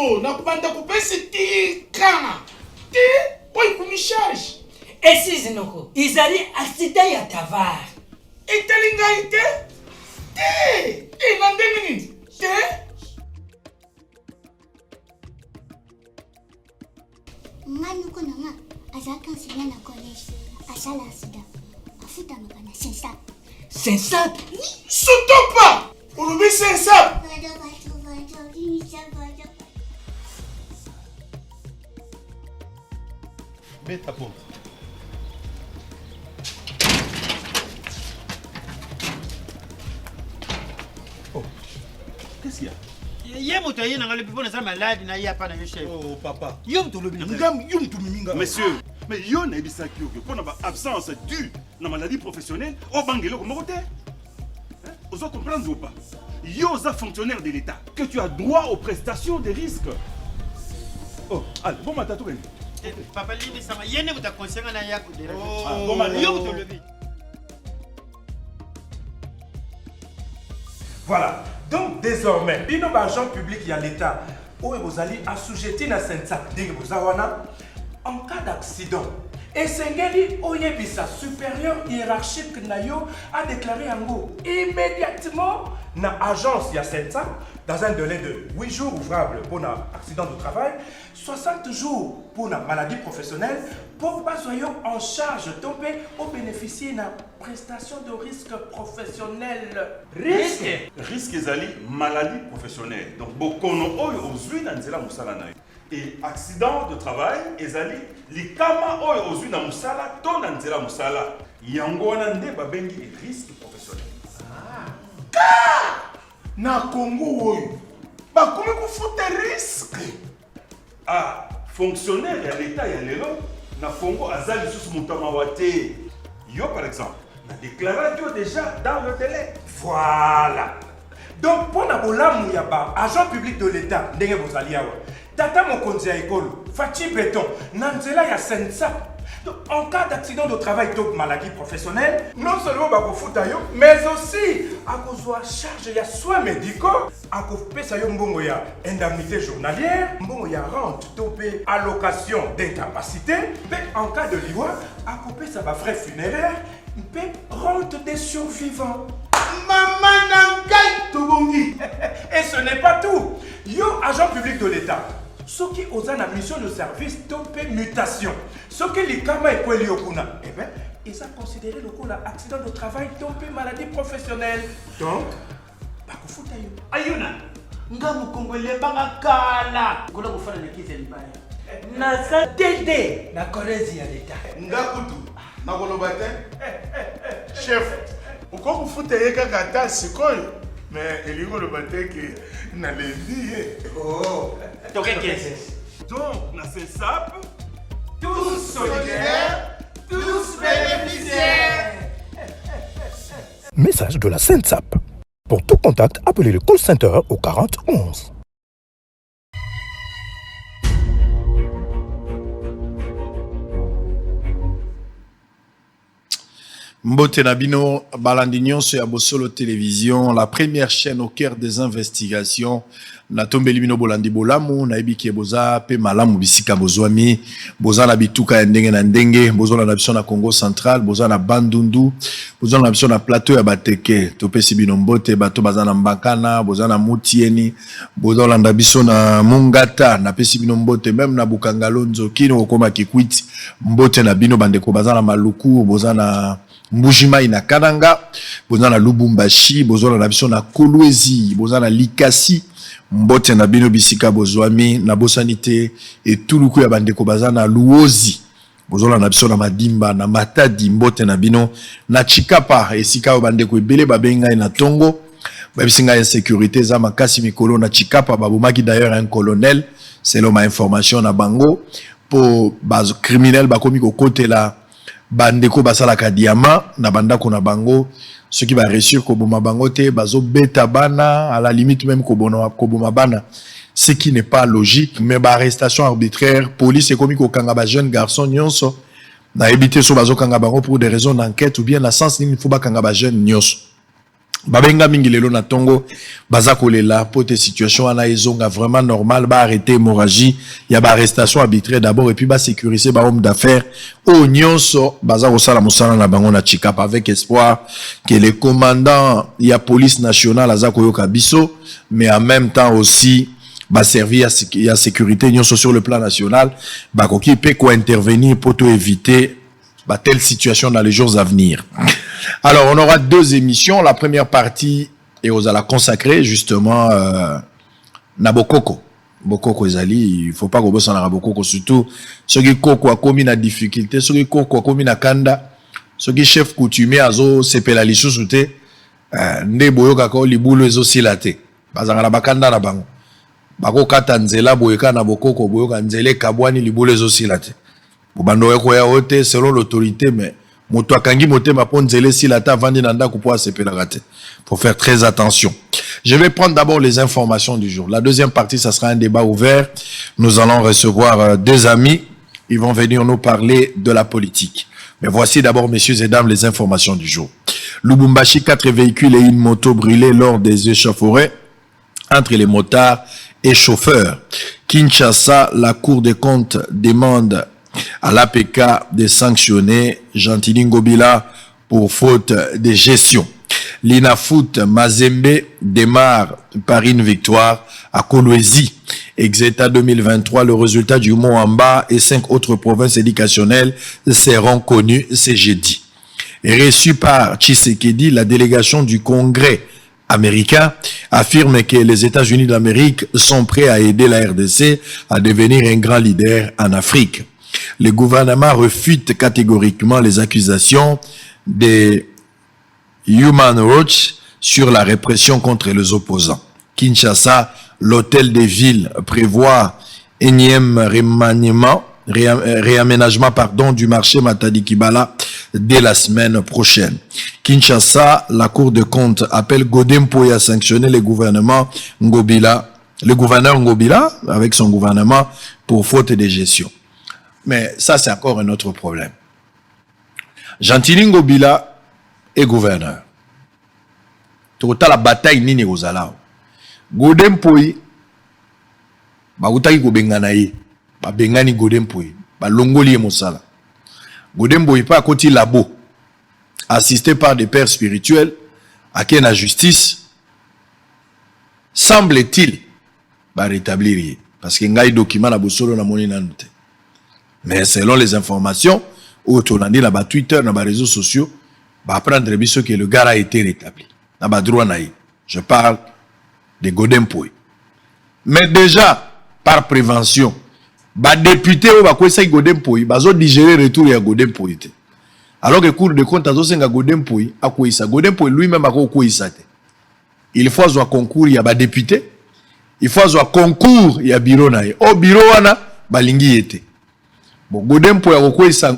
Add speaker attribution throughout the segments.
Speaker 1: Oh, na kubanda kupesi tika. Ti, poi kumicharge.
Speaker 2: Et si zinoko, ils allaient accident ya tavar.
Speaker 1: Italinga ite? Ti, nandeni te?
Speaker 3: Ngani kuna nga azaka enseignant na collège asala accident afuta makana sensap.
Speaker 2: Sensap?
Speaker 1: Surtout pas. Olobi sensap.
Speaker 4: Mets ta porte. Oh, qu'est-ce qu'il y a? Oh, papa.
Speaker 5: Monsieur, mais yon a dit pour notre absence due à la maladie professionnelle, au Bangelo, comment vous comprenez ou pas? Yo, un fonctionnaire de l'État, que tu as droit aux prestations des risques. Oh, allez, bon matin, tout
Speaker 6: Papa, ça m'a yéné, vous avez conseillé un ayaku.
Speaker 5: Bon matin.
Speaker 7: Voilà. Donc désormais, bino agent public y a l'État où vous allez assujetter na sensa en cas d'accident. Et Sengeli Oyebisa, supérieur hiérarchique Nayo, a déclaré en gros immédiatement na agence ya sensa dans un délai de 8 jours ouvrables pour un accident de travail, 60 jours pour une maladie professionnelle, pour pas soyons en charge tomber au bénéficier d'une prestation de risque professionnel. Risque?
Speaker 5: Risque ezali maladie professionnelle. Donc bokono oyo ozui na nzela musala na yo. Et accident de travail ezali likama oyo ozui na musala to na nzela musala. Yango wana nde babengi risque professionnel.
Speaker 1: Na Congo oyo. Ba komi kufuta risque.
Speaker 5: Ah, fonctionnaire ya l'État ya lelo na Congo azali sous moutama wate. Yo par exemple, na déclaré déjà dans le délai.
Speaker 7: Voilà. Donc pour na bolamu ya ba agent public de l'État ndenge bozali awa. Tata mokonzi ya ekolo, Fachi Béton, nanzela ya sensa. Donc, en cas d'accident de travail ou maladie professionnelle, non seulement bakofuta yo, mais aussi à cause de charge ya soins médicaux, à cause de mbongo ya indemnité journalière, mbongo ya rente, topé allocation d'incapacité, mais en cas de liwa, à cause de frais funéraires, mais rente des survivants.
Speaker 1: Maman Nangai Tobongi.
Speaker 7: Et ce n'est pas tout. Yo, agent public de l'État. Ce qui ont une mission de service topé mutation. Ce qui les kama et quoi liokuna. Eh bien, ils ont considéré le coup accident de travail topé maladie professionnelle. Donc, pas qu'on fout ayo.
Speaker 6: Ayuna, nga mukongole banga kala. Kola kufana na kize libaya.
Speaker 2: Na sa tete na kolezi ya l'État.
Speaker 1: Ngakutu. Na kolobate. Chef. Uko kufuta yeka kata sikoyo. Mais il y a le matin qui n'a les vies. Oh.
Speaker 6: Donc,
Speaker 5: na CESAP,
Speaker 1: tous solidaires, tous bénéficiaires.
Speaker 8: Message de la SENSAP. Pour tout contact, appelez le call center au 40 11.
Speaker 4: Mbote Nabino, Balandignon sur Abosolo Télévision, la première chaîne au cœur des investigations. Natombe Limino Bolandi Bolamu, Naibiki Boza, Pe Malamu Bisika Bozwami, Boza na Bituka Ndenge na Ndenge, Boza na Nabison na Congo Central, Boza na Bandundu, Boza na Nabison na Plateau ya Bateke, Tope Sibino Mbote, Bato Baza na Mbakana, Boza na Mutieni, Boza na Nabison na Mungata, na Pesibino Mbote, même na Bukangalonzo, Kino Okoma Kikwiti, Mbote na Bino Bandeko, Baza na Maluku, Boza na Mbujimai na Kananga, Boza na Lubumbashi, Boza na Nabison na Kolwezi, Boza na Likasi, Mbote na Bino Bisika Bozwami, na Bosanite, et Tuluku ya Bandeko Baza na Luozi, Boza na Nabison na Madimba, na Matadi, Mbote na Bino, na Chikapa, et Sika Bandeko Ebele Babenga na Tongo, Babisinga insécurité, za makasi mikolo na Chikapa, Babomaki d'ailleurs un colonel, selon ma information na Bango, pour base criminel, Bakomi côté la Bandeko Basalaka Diama, na Bandako na Bango, ceux qui va réussir Koboma Bangote, Bazo Beta Bana, à la limite même Koboma Bana, ce qui n'est pas logique, mais arrestation arbitraire, police et comique au Kangaba jeune garçon, nyonso, na évité sur Bazo Kangabango pour des raisons d'enquête ou bien la sens il faut pas Kangaba jeune nyonso. babenga mingi lelo na tongo baza kolela pote situation ana ezonga vraiment normal ba arrêter hémorragie ya ba arrestation arbitraire d'abord et puis ba sécuriser ba homme d'affaires au nyonso baza kosala mosala na bango na Chikapa avec espoir que le commandant ya police nationale aza koyoka biso mais en même temps aussi ba servir à sécurité nyonso sur le plan national ba koki pe ko intervenir pour tout éviter bah, telle situation dans les jours à venir. Alors, on aura 2 émissions. La première partie est aux la consacrer justement Nabokoko. Bokoko Ezali, il faut pas qu'on bosse en Nabokoko, surtout ceux qui Koko a commis la difficulté, ceux qui Koko a commis la Kanda, ceux qui chef coutumier azo sepela lisu sute, ne boyoka ko libulu ezo silate. Bazanga na bakanda na bango. Bako kata nzela boyoka na Bokoko boyoka nzele kabwani libulu ezo silate. Selon l'autorité, mais moto akangi motema po nzele silata vandi nanda ko po sepela rate. Faut faire très attention. Je vais prendre d'abord les informations du jour. La deuxième partie, ça sera un débat ouvert. Nous allons recevoir 2 amis. Ils vont venir nous parler de la politique. Mais voici d'abord, messieurs et dames, les informations du jour. Lubumbashi, 4 véhicules et une moto brûlés lors des échauffourées entre les motards et chauffeurs. Kinshasa, la Cour des comptes demande à l'APK de sanctionner Gentili Ngobila pour faute de gestion. L'INAFOOT Mazembe démarre par une victoire à Kolwezi. Exeta 2023, le résultat du Moamba et 5 autres provinces éducationnelles seront connus ce jeudi. Reçu par Tshisekedi, la délégation du Congrès américain affirme que les États-Unis d'Amérique sont prêts à aider la RDC à devenir un grand leader en Afrique. Le gouvernement refute catégoriquement les accusations des Human Rights sur la répression contre les opposants. Kinshasa, l'hôtel des villes prévoit énième réaménagement du marché Matadi Kibala dès la semaine prochaine. Kinshasa, la Cour de compte appelle Godempoy à sanctionner le gouverneur Ngobila avec son gouvernement pour faute de gestion. Mais ça, c'est encore un autre problème. Gentili Ngobila est gouverneur. Total la bataille nini ozala. Godempoy bautaki ko bengana ye. Ba bengani Godempoy, ba longoli mosala. Godempoy pas côté labo. Assisté par des pères spirituels à qui la justice semble-t-il ba rétablir parce que ngai document na bosolo na moni nanute. Mais selon les informations au tournandi là bas Twitter na bas réseaux sociaux va apprendre biso que le gars a été rétabli. Na bas droit na. Je parle de Godempoy. Mais déjà par prévention, ba député ou ba kwesa Godempoy bazo digérer retour ya Godempoy. Alors que Cour de compte azo senga Godempoy akwisa Godempoy lui-même akwisa te. Il faut avoir concours ya ba député, il faut avoir concours ya bureau na. Au bureau wana balingi yete. Bon, Godempoy akwisa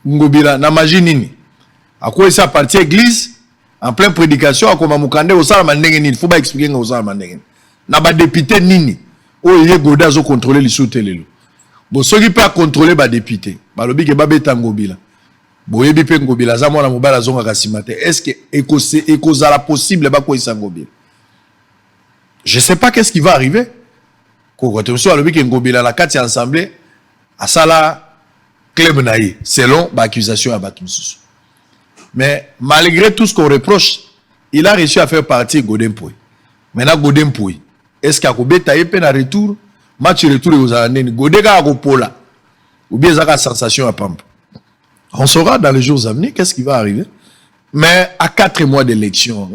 Speaker 4: Ngobila na magie nini akwisa partie église en pleine prédication akoma mukande osala mandenge nini faut pas expliquer nga osala mandenge na ba député nini o ye goda zo contrôler li soutelelo bo soki pas contrôler ba député balobi ke babeta Ngobila bo yebi pe Ngobila za mwana mobala zonga kasimate est-ce que ekozala possible ba kwisa Ngobila je sais pas qu'est-ce qui va arriver ko ko temso alobi ke Ngobila la kati assemblée asala club naïe, selon l'accusation à Batumsusu. Mais malgré tout ce qu'on reproche, il a réussi à faire partie de Godempoy. Maintenant, Godempoy, est-ce qu'il y a un retour? Match retour aux années, Godega a Pola. Ou bien il y a une sensation à Pampa. On saura dans les jours à venir qu'est-ce qui va arriver. Mais à 4 mois d'élection,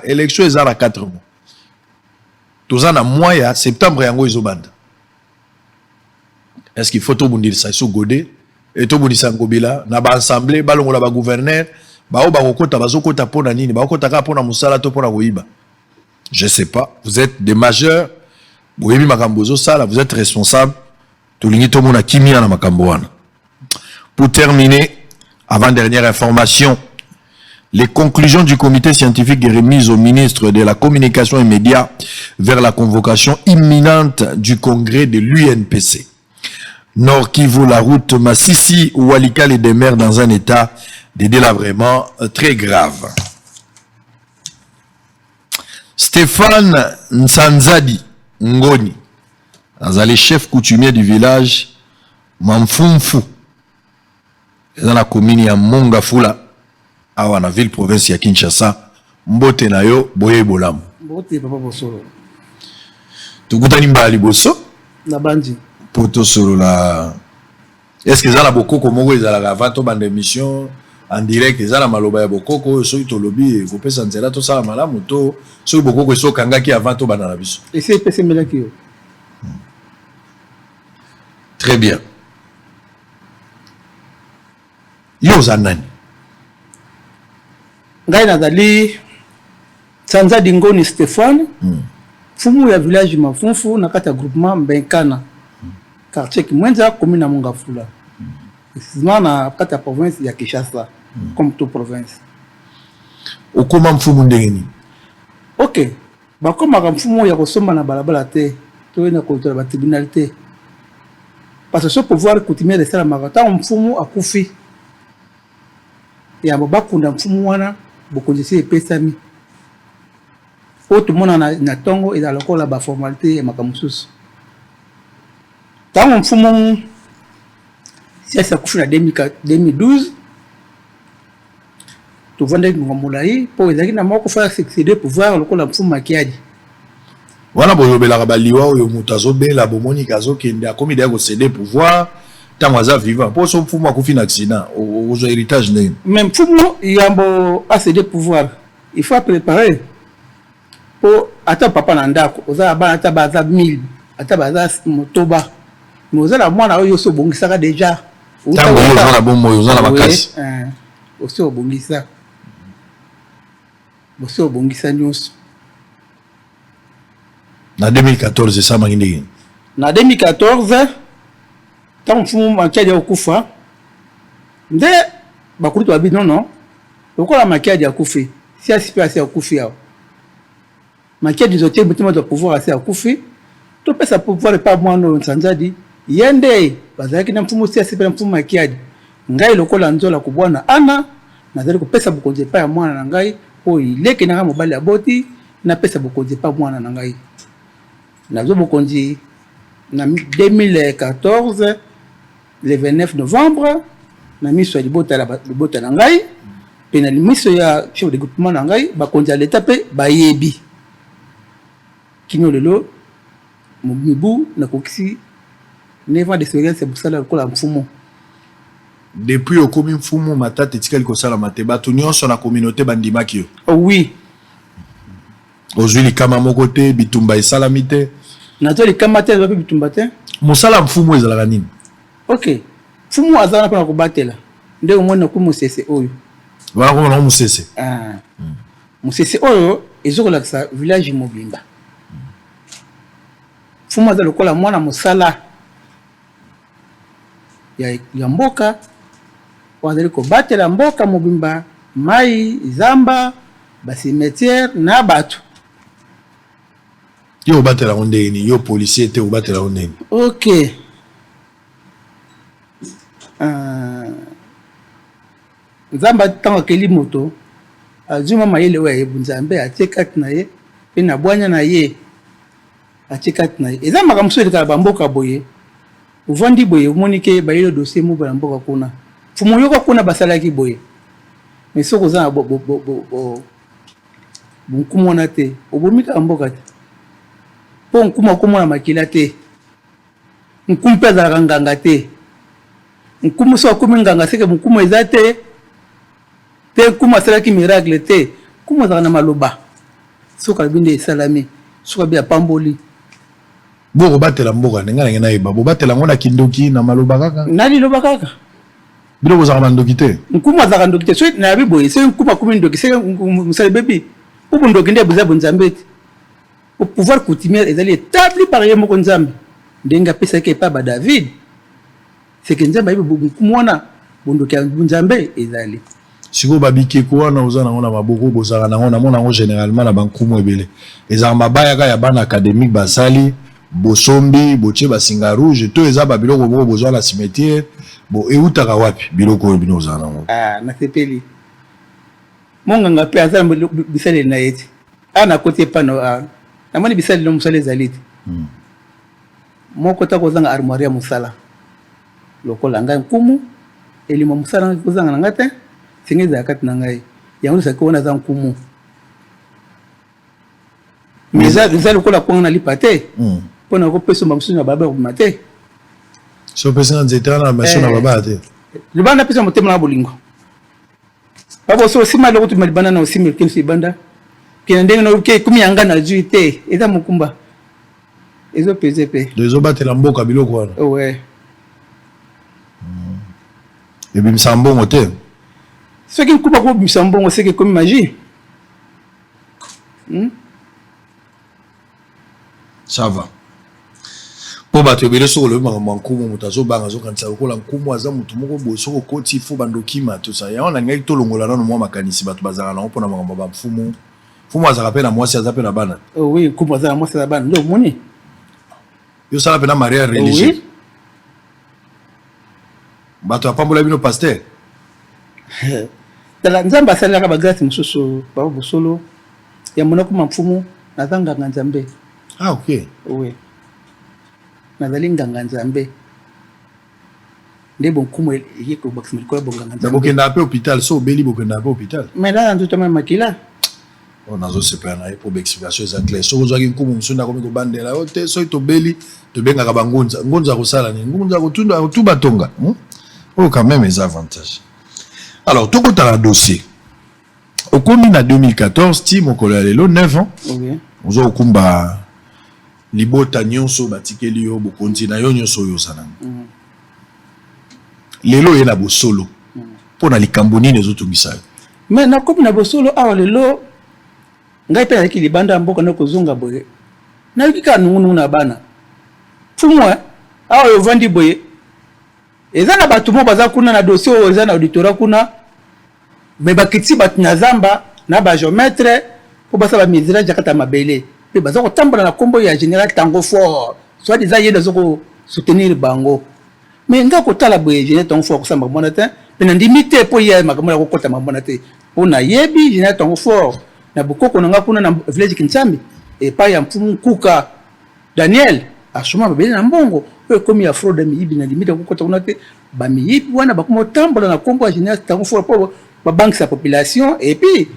Speaker 4: l'élection est à 4 mois. Tous en a mois, septembre, et en Zobanda. Est-ce qu'il faut tout le monde ça sur Godé et tout le monde ça Ngobila na ba assemblée ba longola ba gouverneur ba o ba kokota bazokota pona nini ba kokota ka pona musala to pona koiba. Je sais pas, vous êtes des majeurs, boyebi makambozo sala, vous êtes responsables. To lingi to mona kimia na makambo wana. Pour terminer, avant dernière information, les conclusions du comité scientifique remises au ministre de la Communication et Médias vers la convocation imminente du congrès de l'UNPC. Nord Kivu, la route Massissi ou Walikale et des mers dans un état de là vraiment très grave. Stéphane Nsanzadi Ngoni, le chef coutumier du village Mamfumfu, dans la commune ya Mongafula, à la ville province ya Kinshasa, Mbote na yo boye bolamu.
Speaker 9: Mbote papa bosolo.
Speaker 4: Tukutani mbali boso?
Speaker 9: Na bandi.
Speaker 4: Poto solo la. Est-ce que ça la bokoko moko ezala avant to bande émission en direct ezala maloba ya bokoko so to lobby ko pesa nzela to sala malamu to so bokoko so kangaki avant to bana na biso.
Speaker 9: Et c'est pesa melaki yo.
Speaker 4: Très bien. Yo zanani.
Speaker 9: Ngai nazali Nsanzadi Ngoni Stéphane. Fumu ya village Mafunfu na kata groupement Mbenkana. Quartier Kimwenza commune na Mongafula. Précisément na kata province ya Kinshasa comme toute province.
Speaker 4: Okoma mfumu ndengeni.
Speaker 9: OK. Bakoma mfumu ya kosomba na balabala te. To na kontrola ba tribunalité. Parce que ce pouvoir coutumier de ça la magata mfumu akufi. Ya babakunda mfumu wana bokonjisi epesami. Po tout le monde na tongo et dans le corps la formalité et makamususu. Tant mfumu si ça kufi na 2012 to vendre ngomulayi po ezaki na moko faire succéder pouvoir le corps la mfumu makiaji.
Speaker 4: Wana boyobela baliwa oyo mutazo bela bomoni kazo kende akomi da ko céder pouvoir tant aza vivant po so mfumu akufi na accident aux héritage ndenge.
Speaker 9: Même mfumu yambo a céder pouvoir il faut préparer po ata papa na ndako oza ba ata baza 1000 ata baza motoba mozala mwana oyo so bongisaka déjà
Speaker 4: tango yo na bombo yo na makasi
Speaker 9: oso bongisa boso bongisa nyonso
Speaker 4: na 2014 ça mangindiki
Speaker 9: na 2014 tant mfumu makiaji okufa nde bakurutu babi non lokola makiaji akufi si asipasi akufi yao makiaji zote mutima de pouvoir assez akufi to pesa pouvoir pas mwana Nsanzadi yende bazaki na mfumu si asipela mfumu makiaji ngai lokola nzola kubwana ana nazali kupesa bukonje pa ya mwana na ngai po ileke na mobali ya boti na pesa bukonje pa mwana na ngai nazo bukonji na 2014 le 29 novembre na miso ya libota na ngai pe na miso ya chef de groupement na ngai bakonja leta pe bayebi kino lelo mibu na kokisi 9 ans d'expérience pour ça la mfumu.
Speaker 4: Depuis au komi mfumu matata tikali ko sala mateba to nyonso na communauté bandimaki yo.
Speaker 9: Oh oui.
Speaker 4: Ozuli kama moko te bitumba esalamite.
Speaker 9: Na to li kama te ba bitumba te.
Speaker 4: Mosala mfumu ezala nini?
Speaker 9: OK. Mfumu azana pa ko batela. Nde omona ko musese oyo.
Speaker 4: Wala ko na musese.
Speaker 9: Musese oyo ezokola sa village Mobimba. Mfumu azala kola mwana musala ya mboka wazali ko batela mboka Mobimba mai zamba basimetière na batu
Speaker 4: yo batela ondeni yo policier te obatela ondeni.
Speaker 9: OK. Zamba tango keli moto azuma mayele wa ebunzambe atekati na ye pe na bwanya na ye atekati na ye eza makamso de kala mboka boye uvandi boye umonike bayelo dossier mu bala mboka kuna fumu yoko kuna basalaki boye mais soko za bunkumo na te obomika mboka te po nkuma komona makila te nkumpe za nganga te nkumu so akumi nganga seke nkumu eza te te kuma salaki miracle te kuma za na maloba soka binde salami soka bia pamboli
Speaker 4: boko batela mboka nenga na yeba bo batela ngona kindoki na maloba kaka
Speaker 9: nali loba kaka
Speaker 4: bilo bozaka mandoki te
Speaker 9: nkuma za ndoki te so na biboye se nkuma kumi ndoki se musale bebi ubu ndoki nde buza bonzambe au pouvoir coutumier ezali établi par yemo konzambe ndenga pesa ke pa ba David c'est que nzambe bibu kumona bondoki ya bonzambe ezali
Speaker 4: siko babike ko wana ozana ngona maboko bozaka na ngona mona ngo généralement na bankumu ebele ezaka mabaya ka ya bana académique basali bosombi boche basinga rouge to eza ba biloko boko bozwa la cimetière bo eutaka wapi biloko bino ozana ngo
Speaker 9: na sepeli monganga pe azala bisale na yeti ana kote pano namoni bisale no musale zaliti moko ta kozanga armoire ya musala lokola ngai nkumu elimo musala kozanga na ngate singeza kati na ngai yango sakona za nkumu meza lokola kwanga lipate pona ko peso mamusu na baba ko mate
Speaker 4: so pesa nzeta na maso na baba te
Speaker 9: libanda pesa motema na bolingo babo so sima lokoti malibanda na osimi kinsi banda kina ndenge no ke kumi yanga na juite eza mukumba ezo PZP
Speaker 4: dezo batela mboka biloko wana
Speaker 9: ouais
Speaker 4: et bim sambongo te
Speaker 9: ce qui coupe ko bim sambongo c'est que comme magie
Speaker 4: ça va po bato ebele soko le makambo nkumu moto azobanga azokanisa lokola nkumu aza motu moko boye soko koti fo bandokima to sa yango na ngai tolongola nano mwa makanisi bato bazalaka nango mpona makambo ya bamfumu fumu azalaka mpe na mwasi aza mpe na bana
Speaker 9: oui nkumu aza na mwasi na bana ndo omoni
Speaker 4: yo sala mpe na mariage religieux bato apambola bino paster
Speaker 9: tala nzambe asalelaka bagrâce mosusu baba bosolo ya monoko mamfumu naza nganga nzambe
Speaker 4: ok
Speaker 9: oui nazali nganga nzambe nde bonkumu eye kobakisima likolo bonganga nzambe
Speaker 4: bokenda mpe hôpital so obeli bokenda mpe hôpital
Speaker 9: mais la nzotama makila
Speaker 4: nazosepela na ye po baexplication eza clair soki ozwaki nkumu mosu nakomi kobandela yo te soki tobeli tobengaka bangonza ngonza akosala nini ngonza akotu batonga oyo quand même eza avantage alors tokotala dossier okomi na 2014 ti mokolo ya lelo 9 ans ozo okumba libota nyonso batikeli yo bokonzi na yo nyonso oyo osananga lelo ye na bosolo mpo na likambo nini ezotungisa yo
Speaker 9: mais nakomi na bosolo awa lelo ngai mpe nayaki libanda ya mboka nakozonga boye nayoki kaka nungunungu na bana fumu awa oyo ovandi boye eza na bato mo baza kuna na dossier oyo eza na auditorat kuna me bakiti bato na zamba na bagéometre mpo basala bamesurage kata mabele mpe baza kotambola na nkombo ya général Tango Fort soit eza ye aza kosoutenir bango me ngai kotala boye général Tango Fort kosamba mabona te mpe nandimi te mpo ye makambo ya kokota mabona te mpo nayebi général Tango Fort na bokoko na ngai kuna na village Kinsambi epai ya mfumu Nkuka Daniel asoma mabele na mbongo oyo ekomi ya fraude miyibi na limite kokota kuna te bamiyibi wana bakoma kotambola na nkombo ya général Tango Fort mpo babangisa population et puis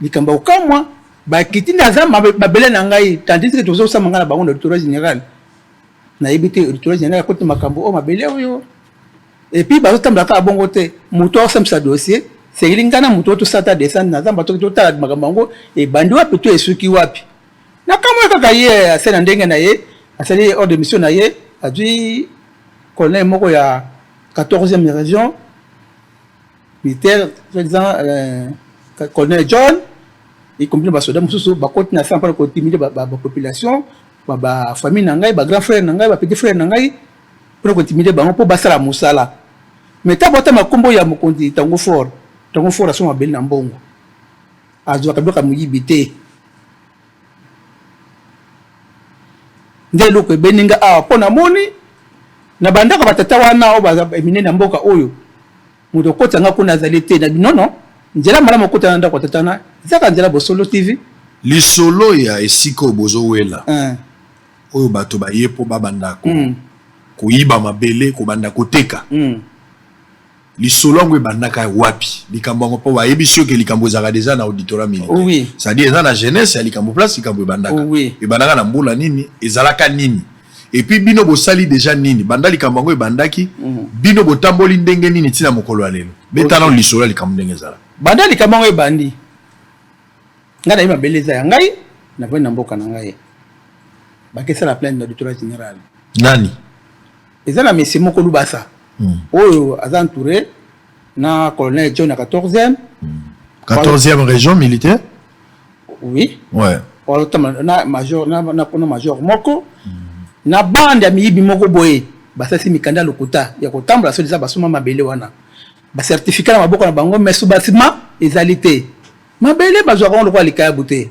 Speaker 9: likambo okamwa bakiti na zamba babele na ngai tandis que tozosama ngai na bango na auditorat général nayebi te auditorat général akoti makambo oyo mabele oyo et puis bazotambola kaka bongo te moto akosambisa dossier sekili ngai na moto oyo tosata descendre na zamba toki totala makambo yango ebandi wapi to esuki wapi nakamwa kaka ye asali na ndenge na ye asali hors de mission na ye azwi colonel moko ya 14e région militaire soi-disant colonel John y compris basoda mosusu bakoti na sa mpona kotimide bapopulation bafamille na ngai bagrand frère na ngai bapetit frère na ngai mpona kotimide bango mpo basala mosala mais ntango ata makombo ya mokonzi Tango Fort aso mabeli na mbongo azwaka biloko ya moyibi te nde eloko ebeni nga awa mpo namoni na bandako batata wana oyo baza emine na mboka oyo moto okota nga kuna azali te na binono nzela malamu okota na ndako tatana ezaka nzela Bosolo TV
Speaker 4: lisolo ya esika oyo bozowela oyo bato baye mpo babandako koyiba mabele kobanda koteka lisolo yango ebandaka wapi likambo yango mpo bayebi soki likambo ezalaka deja na auditorat militaire c'est-à-dire eza na jeunesse ya likambo place likambo ebandaka na mbula nini ezalaka nini et puis bino bosali déjà nini banda likambo yango ebandaki bino botamboli ndenge nini ntina mokolo ya lelo betala lisolo ya likambo ndenge ezala
Speaker 9: banda likambo yango ebandi ngai nayebi mabele eza ya ngai navandi na mboka na ngai bakesala plainte na auditorat général
Speaker 4: nani
Speaker 9: eza na mesi moko Lubasa oyo aza entouré na colonel John na 14e
Speaker 4: région militaire
Speaker 9: oui
Speaker 4: ouais
Speaker 9: na major moko na bande ya miyibi moko boye basasi mikanda lokuta ya kotambola so eza basoma mabele wana bacertificat na maboko na bango mais sous basima ezali te mabele bazwaka ngo lokola likayabu te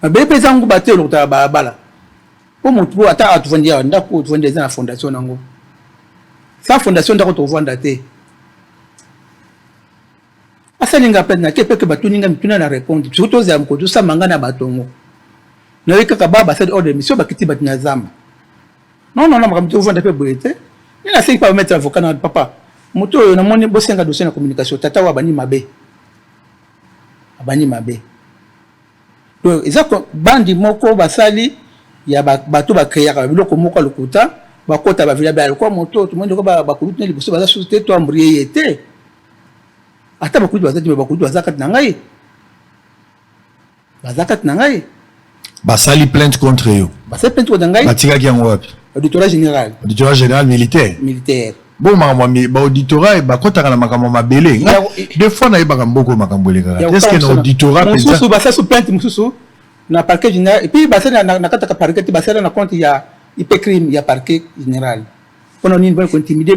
Speaker 9: mabele mpe eza nguba te lokuta ya balabala po mutu po ata atuvandi ya ndako tuvandi eza na fondation nango sa fondation ndako tovanda te asalinga pe na ke pe ke batuninga mituna na répondre surtout za mko tusa mangana batongo na wika ka baba sa ordre mission bakiti batina zamba non makamto tovanda pe boyete ni na 5 pas mettre avocat na papa mutu oyo na moni bosenga dossier na communication tata wa bani mabe abani mabe donc ezako bandi moko basali ya bato ba créer ka biloko moko lokuta bakota ba villa ba kwa moto tout monde ko ba kulutu liboso baza société to ambrier te ata bakulutu bazati bakulutu bazakat na ngai
Speaker 4: basali plainte contre yo
Speaker 9: basali plainte contre ngai
Speaker 4: batikaki yango wapi
Speaker 9: auditorat général militaire
Speaker 4: bon makambo ba auditorat bakotaka na makambo mabele deux fois na yebaka mboko makambo eleka est-ce que na auditorat
Speaker 9: mususu basali sous plainte mususu na parquet général et puis basali na kataka parquet basali na compte ya IP crime ya parquet général kono nini ba ko intimider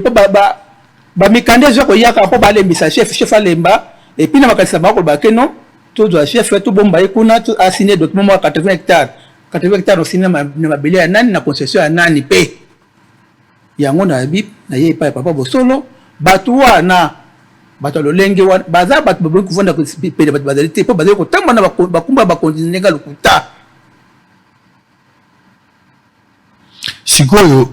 Speaker 9: ba mikande zo ko yaka po ba lembisa chef alemba et puis na makalisa ba ko ba keno to do chef to bomba ekuna to assigner document 80 hectares au cinéma na mabele ya nani na concession ya nani pe yango na bip na ye pa papa bosolo batu wana bato lolenge wana baza bato bobo kuvanda ko pele bato bazalite po bazali ko tamba na bakumba ba continuer ga lokuta
Speaker 4: sikoyo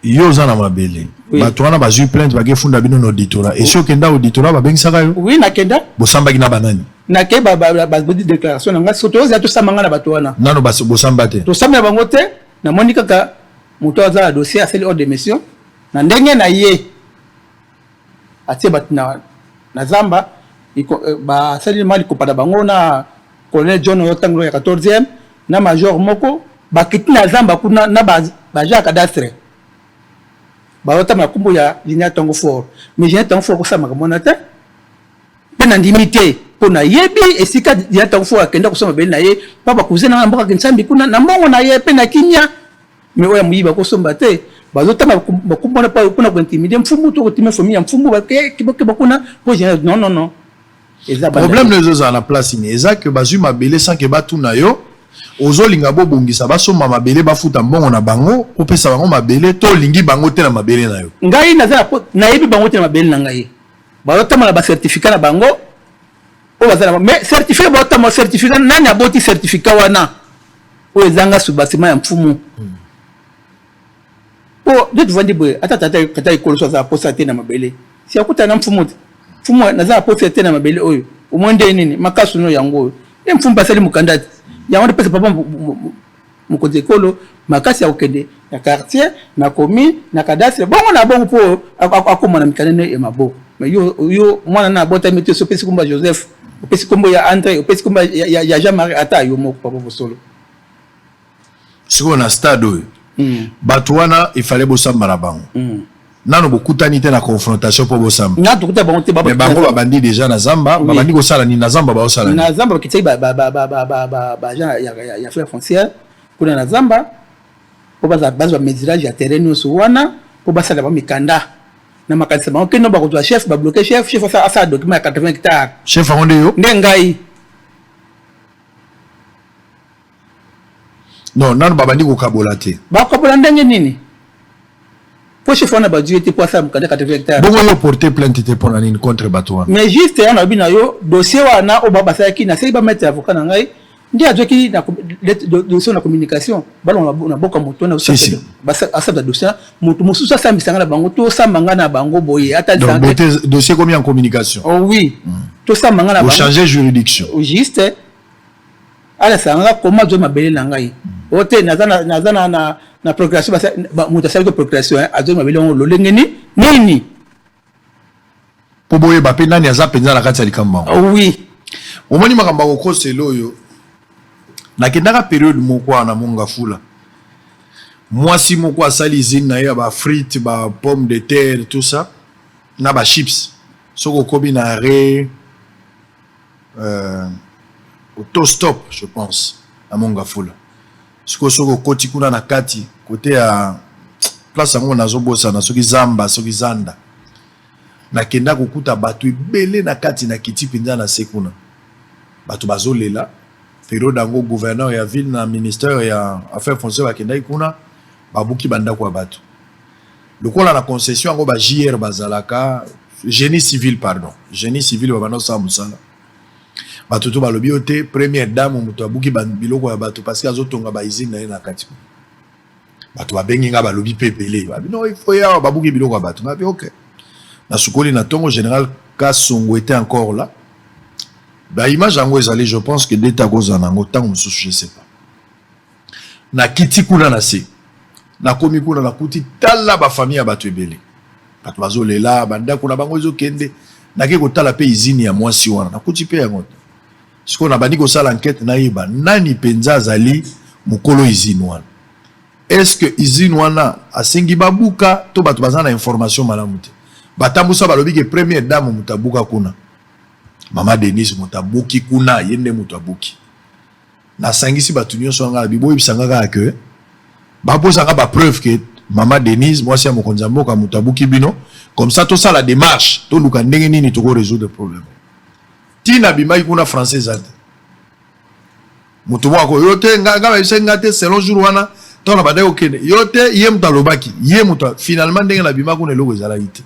Speaker 4: yo za na mabele bato wana bazui plainte bage funda bino na auditorat et sio kenda auditorat babengisaka yo
Speaker 9: oui na kenda
Speaker 4: bosambaki na banani
Speaker 9: na ke ba bodi déclaration nga soto za to samanga na bato wana
Speaker 4: nano bosamba te
Speaker 9: to samela bango te na moni kaka muto za dossier aseli ordre de mission na ndenge na ye atie bat na zamba ba sali mali ko pada bango na colonel John Yotango ya 14e na major moko ba kiti na zamba kuna na ba ja cadastre ba wata makumbu ya linya Tango Fort mais j'ai Tango Fort ko sama ka monata pena ndimité pona yebi esika linya Tango Fort akenda ko sama bel na ye papa kuzena na mboka kinsambi kuna na mbongo na ye pena kinya mais oya muyiba ko somba te bazotama bakumbona pa kuna ko intimider mfumu to ko timé famille mfumu ba ke bakuna po non
Speaker 4: problème les autres à la place ni ezak que bazu mabele sans que batu na yo ozolinga bo bongisa basoma mabele bafuta mbongo na bango opesa bango mabele to lingi bango te na mabele na yo
Speaker 9: ngai na yebi bango te na mabele na ngai bazotama na ba certificat na bango o bazala mais certificat bazotama certificat nani aboti certificat wana o ezanga subasima ya mfumu po de vandi boy atata kata ikolo so za posa te na mabele si akuta na mfumu na za posa te na mabele oyo umonde nini makasu no yango e mfumu basali mukandati yango de pesa papa mukonze kolo makasi ya okende ya quartier na commune na cadastre bongo na bongo po akoma na mikanene e mabo mais yo mwana na bota meto so pesi kumba Joseph pesi kumba ya André pesi kumba ya Jean-Marie ata yo moko papa bosolo
Speaker 4: siko na stade oyo bato wana il fallait bosamba na bango nano bokutani te na confrontation po bosamba
Speaker 9: na tukuta bango te
Speaker 4: mais bango babandi déjà na zamba babandi kosala ni na zamba baosala
Speaker 9: na zamba kitei ba ya frère foncière kuna na zamba po baza mesurage ya terrain nyonso wana po basala ba mikanda na makanisa bango keno bakozwa chef ba bloquer chef asa document ya 80 hectares
Speaker 4: chef aronde yo
Speaker 9: ndengai
Speaker 4: non nano babandi kokabola te
Speaker 9: bakabola ndenge nini po chef wana ba duete po asa mukanda 80 hectares
Speaker 4: bongo yo porter plainte te pona nini contre bato wana
Speaker 9: mais juste yana bina yo dossier wana o baba sayaki na sei ba mettre avocat na ngai ndi azoki na dossier na communication balon na boka moto na asabda dossier moto mususu asambisanga na bango to sambanga na bango boye ata
Speaker 4: donc dossier combien en communication
Speaker 9: oh oui to sambanga na bango
Speaker 4: changer juridiction
Speaker 9: juste ala sanga comment zo mabele na ngai ote nazana na procuration moto asali ko procuration azo mabele on lolengeni nini
Speaker 4: po boye ba pe nani aza penza na kati ya likamba
Speaker 9: oui
Speaker 4: omoni makamba ko selo yo na kendaka période moko na monga fula mwasi moko asali izine na ye ba frites ba pommes de terre tout ça na ba chips soko kobi na re auto stop je pense na monga fula soko koti kuna na kati côté à place yango nazobosa na soki zamba soki zanda na kenda kokuta bato ebele na kati na kiti pinza na sekuna bato bazolela période dango gouverneur ya ville na ministère ya affaires foncières bakendai kuna babuki banda kwa bato lokola na concession yango ba JR bazalaka génie civil génie civil babano sa musala bato to balobi ote première dame muto abuki biloko ya bato parce que azotonga ba usine na kati bato babengi nga balobi pepele babino il faut ya babuki biloko ya bato ngapi OK na sukoli na tongo général Kasongo était encore là. Bah image en ezali, je pense que d'état goza nango tant je sais pas. Na kiti kuna na se. Na komi kuna na kuti tala ba famille ya batu ebele. Batu bazolela banda kuna bango ezo kende na ke kotala pe izini ya mwasi wana. Na kuti pe yango. Siko na bandi ko sala enquête na yeba nani penza zali mukolo izini wana. Est-ce que izini wana asengi babuka to batu bazana information malamu te. Batambusa balobi ke première dame mutabuka kuna. Mama Denise mutabuki kuna yende mutabuki. Na sangisi batu nyonso nga biboyi bisangaka ke baposanga ba preuve que Mama Denise moi c'est mokonza mboka mutabuki bino comme ça tout ça la démarche to luka ndenge nini to ko résoudre problème. Tina bimai kuna française ate. Mutuwa ko yote nga bisenga te selon jour wana to na badayo kene yote ye mutalobaki ye muta finalement ndenge na bimako ne logo ezala ite.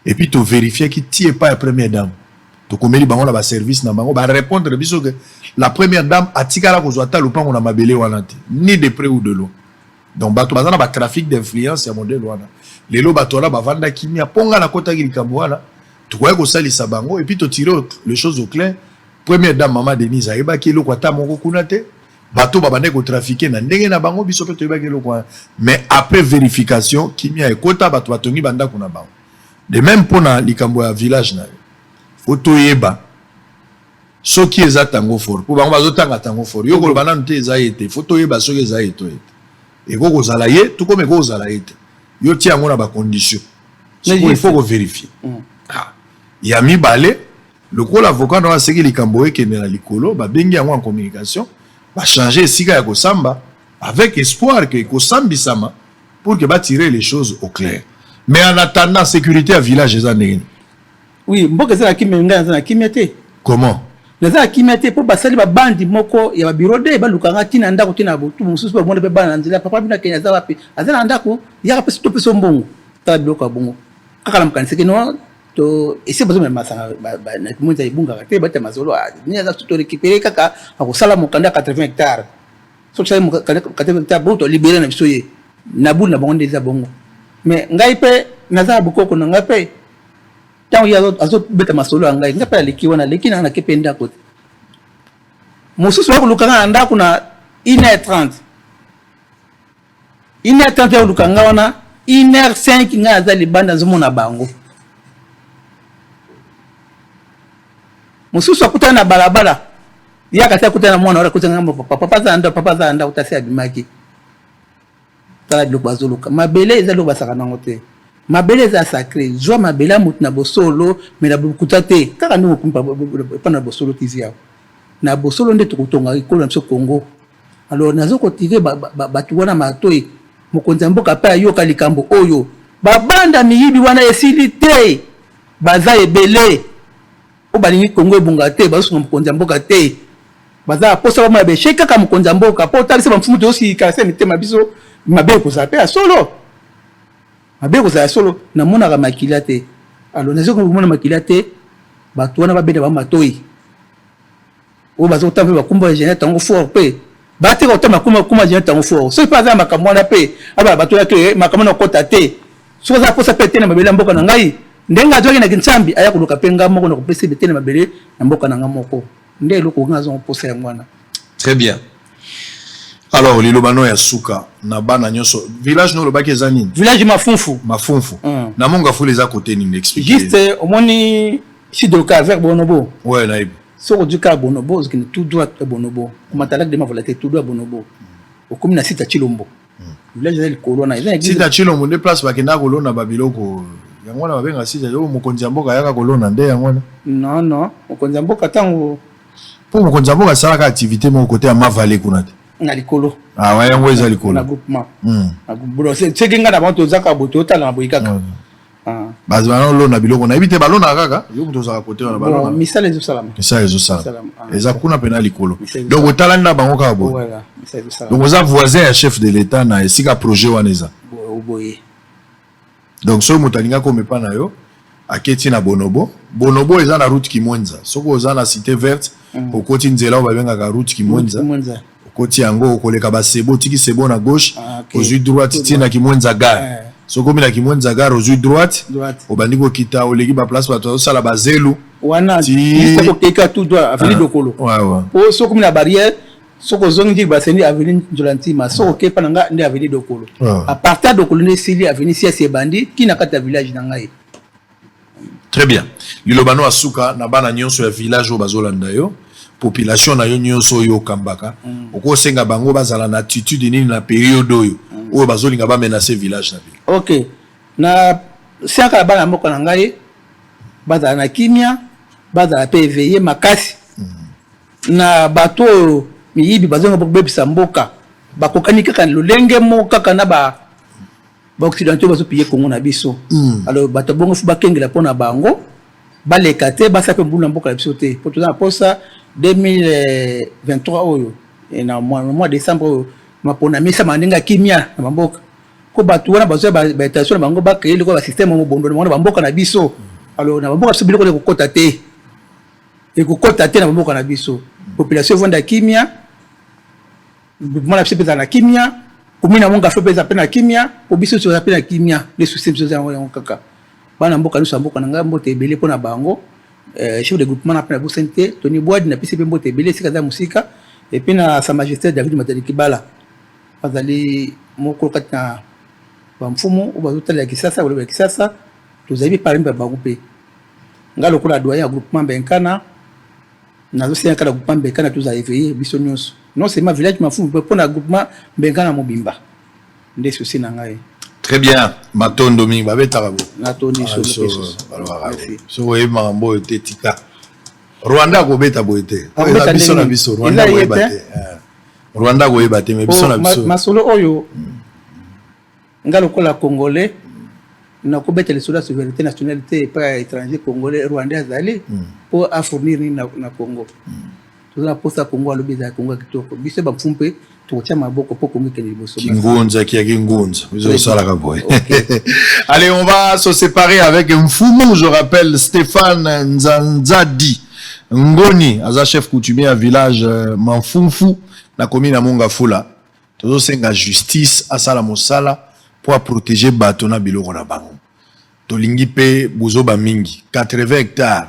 Speaker 4: Et puis tu vérifies que tu n'es pas la première dame. Tu connais bango la service na bango ba répondre biso que la première dame a tikala ko zwata lupa on a mabele wana te ni de près ou de loin. Donc bato bazana ba trafic d'influence ya modèle wana. Lelo bato la ba vanda kimia ponga na kota kilikambo wana. Tu crois que ça lisa bango et puis tu tires les choses au clair. Première dame Mama Denise ayeba ki lo kwata moko kuna te. Bato ba bande ko trafiquer na ndenge na bango biso pe to yeba ki lo kwa. Mais après vérification kimia e kota bato batongi banda kuna bango. De même pour na likambo ya village na photo yeba soki eza tango fort pour bango bazotanga tango fort yo ko bana nte eza ete photo yeba soki eza ete et ko kozala ye tout comme ko kozala ete yo ti yango na ba condition il faut ko vérifier ya mibale le ko l'avocat na seki likambo ekende na likolo ba bengi yango en communication ba changer sika ya kosamba avec espoir que ko sambisama pour que ba tirer les choses au clair. Mais en attendant, sécurité à village, les années.
Speaker 9: Oui, mboka za kimenda za kimete.
Speaker 4: Comment?
Speaker 9: Za kimete pour basali ba bandi moko ya ba bureau de ba lukanga tina ndako tina botu mususu ba monde be bana nzela papa bina Kenya za wapi. Azana ndako ya ka to peso mbongo. Ta biloko bongo. Kaka lamkanise ke no to ese bozo me masanga ba na munza ibunga ka te ba te mazolo a. Ni za to récupérer kaka akosala mokanda 80 hectares. So ça mo 80 hectares bo to libérer na bisoye. Na bulu na bongo za bongo. Mais ngai pe naza bukoko na ngai pe tango ya azo beta masolo ngai ngai pe leki wana leki na kependa kote mususu wa kulukanga ndako na 1h30 ya lukanga wana 1h05 ngai aza libanda zomo na bango mususu akutana na balabala ya kata kutana mwana ora kutana ngamba papa za anda utasi abimaki tala biloko bazoluka mabele eza loba saka nango te mabele eza sacré joa mabele mutu na bosolo mais na bukuta te kaka ndenge okumpa pa na bosolo tizi yao na bosolo nde tokotonga ikolo na biso Congo alors nazo kotire batu wana matoi mokonzi ya mboka pe ayoka likambo oyo babanda miyibi wana esili te baza ebele o balingi Congo ebunga te bazosunga mokonzi ya mboka te baza aposa bama beshe kaka mokonzi ya mboka po talisa bamfumu tosika se mitema biso mabe ko zape solo mabe ko za solo na mona ka makila te alors nazo ko mona makila te bato wana babeda ba matoi o bazo tambe ba kumba jeunesse tango fort pe bate ko tama kuma jeunesse tango fort so pas za makamwana pe aba bato ya ke makamwana kota te so za posa pe te na mabele mboka na ngai ndenga joki na kinsambi aya kuluka penga moko na ko pese te na mabele na mboka na ngamoko nde loko ngazo posa ya mwana.
Speaker 4: Très bien. Alors, Lilobano ya suka na bana nyonso village no lobaki ezani
Speaker 9: village mafunfu
Speaker 4: na monga fou les à côté ni m'expliquer
Speaker 9: juste omoni si de le cas vers Bonobo
Speaker 4: ouais naïb
Speaker 9: so du cas Bonobo ce qui tout droit à Bonobo comme talak de ma volonté tout droit Bonobo au comme na site Chilombo village de Kolona
Speaker 4: site Chilombo de place bakenda kolona babiloko yango na babenga site yo mokonzi ya mboka yaka kolona nde yango
Speaker 9: non mokonzi ya mboka tango
Speaker 4: pour mokonzi ya mboka sala ka activité mon côté à Mavale kuna
Speaker 9: na likolo
Speaker 4: ah ouais yango eza likolo
Speaker 9: na groupement na groupement c'est kinga na bantu zaka boto tala na boyikaka
Speaker 4: bazana lo na biloko na ibite balona kaka yo muto za côté na balona
Speaker 9: misala ezo salama
Speaker 4: ça ezo salama eza kuna pena likolo donc otala na bango ka bo
Speaker 9: voilà misala ezo salama
Speaker 4: donc oza voisin ya chef de l'état na esika projet wana eza
Speaker 9: boye
Speaker 4: donc so motalinga ko mepa na yo aketi na bonobo eza na route kimwenza soko oza na cité verte okoti nzela babengaka route kimwenza okoti yango okoleka basebo tiki sebo na gauche ozwi droite tina kimwenza gare soko mina kimwenza gare ozwi droite obandi kokita oleki ba place bato osala bazelu
Speaker 9: wana liste kokeka tout droit avenue Dokolo o soko mina barrière soko zongi basendi avenue Jolantima soko kepa nanga ndi avenue Dokolo à partir de Dokolo ne sili avenue cia bandi ki na kata village na ngai.
Speaker 4: Très bien. Lilobano asuka na bana nyonso ya village o bazolanda yo population na yo nyonso yo kambaka oko senga bango bazala na attitude nini na période oyo o bazolinga ba menacer village na bi.
Speaker 9: OK. Na saka bana moko na ngai bazala na kimia bazala pe éveiller makasi na bato miyibi bazonga bebisa mboka bakokani kaka lolenge moka kana ba occidentaux bazo payer Congo na biso alors bato bongo fu bakengela pona bango baleka te basa pe mbula mboka biso te pour tout ça pour ça 2023 oyo et na mois décembre mapona misa mandinga kimia na mboka ko bato wana bazo ba station bango ba créer le système mo bondo na mboka na biso alors na mboka biso biloko ko kota te et ko kota te na mboka na biso population vonda kimia mwana biso peza na kimia kumina monga fe peza pena kimia obiso so pena kimia les soucis so za ngo kaka bana mboka nusa mboka nanga mbote ebele pona bango chef de groupement na pena Bosente Tony Boadi na PCP mbote ebele sika za musika et puis na sa majesté David Matali Kibala bazali moko kata ba mfumu obazotala kisasa wala kisasa tuzabi par exemple bango pe ngalo kula doya groupement benkana na zo senya kala groupement benkana tuza éveiller biso nyonso non c'est ma village ma fou pour na groupement benkana mobimba nde souci na ngai.
Speaker 4: Très bien matondo mingi babetaka bo
Speaker 9: na toni
Speaker 4: so we mambo etetika Rwanda ko beta boete eza biso na biso Rwanda ko ebate Rwanda ko ebate mais biso na biso
Speaker 9: masolo oyo ngalo kola congolais na ko beta les soldats souveraineté nationalité pas étranger congolais rwandais azali pour fournir na Congo la posa Congo alobeza Congo kitoko biso ba mfumpe tocha maboko po Congo kene liboso
Speaker 4: kingunza kia kingunza biso sala ka boy. Allez, on va se séparer avec Mfumu. Je rappelle Stéphane Nzanzadi Ngoni aza chef coutumier à village Manfumfu na commune à Mongafula tozo senga justice asala mosala pour protéger bato na biloko na bango tolingi pe buzoba mingi 80 hectares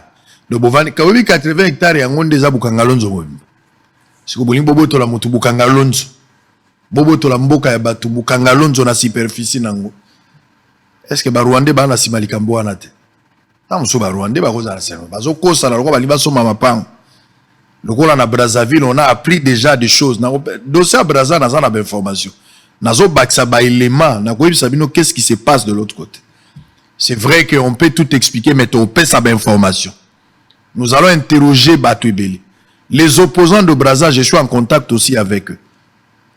Speaker 4: de bovani kawebi 80 hectares ya ngonde za bukangalonzo mobimba siko bolingi boboto la mutu bukangalonzo boboto la mboka ya batu bukangalonzo na superficie nango est-ce que ba Rwandais ba na simalikambo wana te na muso ba Rwandais ba koza na sema bazo kosa na lokwa bali basoma mapango lokola na Brazzaville on a appris déjà des choses na dossier à Brazzaville na za na information nazo baksa ba élément na koyebisa bino qu'est-ce qui se passe de l'autre côté. C'est vrai qu'on peut tout expliquer mais on peut ça information. Nous allons interroger Batouibeli. Les opposants de Brazza, je suis en contact aussi avec eux.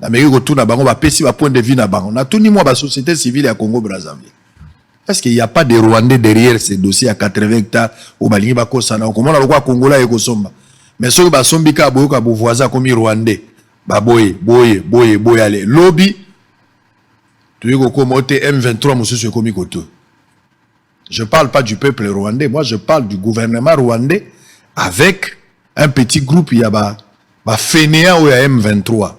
Speaker 4: L'Amérique autour de Bango va péter un point de vue na Bango. On a tout ni moi la société civile à Congo Brazzaville. Est-ce qu'il n'y a pas de Rwandais derrière ces dossiers à 80 hectares au Balingi Bako Sana? Comment on a le quoi Congolais et Kosomba? Mais ceux qui sont bika boyoka bo voisin comme Rwandais. Ba boye allez. Lobby. Tu es comme M23 monsieur comme Koto. Je ne parle pas du peuple rwandais, moi je parle du gouvernement rwandais avec un petit groupe, il y a ba fainéant ou ya M23.